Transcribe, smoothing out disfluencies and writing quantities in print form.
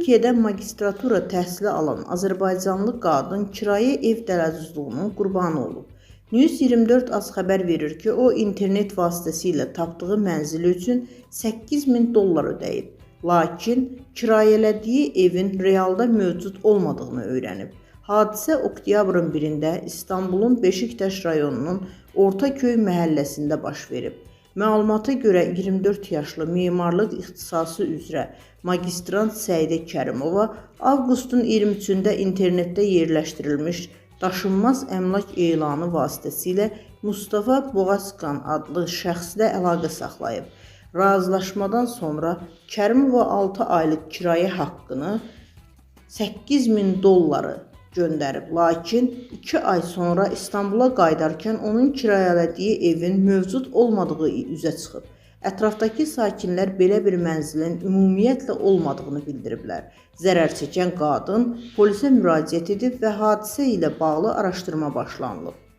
Türkiyədə magistratura təhsili alan Azərbaycanlı qadın kirayə ev dələduzluğunun qurbanı olub. News 24 az xəbər verir ki, o internet vasitəsilə tapdığı mənzil üçün $8.000 ödəyib. Lakin kirayələdiyi evin realda mövcud olmadığını öyrənib. Hadisə oktyabrın 1-də İstanbulun Beşiktaş rayonunun Ortaköy məhəlləsində baş verib. Məlumata görə 24 yaşlı memarlıq ixtisası üzrə magistrant Səidə Kərimova avqustun 23-də internetdə yerləşdirilmiş daşınmaz əmlak elanı vasitəsilə Mustafa Boğazkan adlı şəxslə əlaqə saxlayıb. Razılaşmadan sonra Kərimova 6 aylıq kirayə haqqını $8.000 göndərib. Lakin 2 ay sonra İstanbula qayıdarkən onun kirayələdiyi evin mövcud olmadığı üzə çıxıb. Ətrafdakı sakinlər belə bir mənzilin ümumiyyətlə olmadığını bildiriblər. Zərər çəkən qadın polisə müraciət edib və hadisə ilə bağlı araşdırma başlanılıb.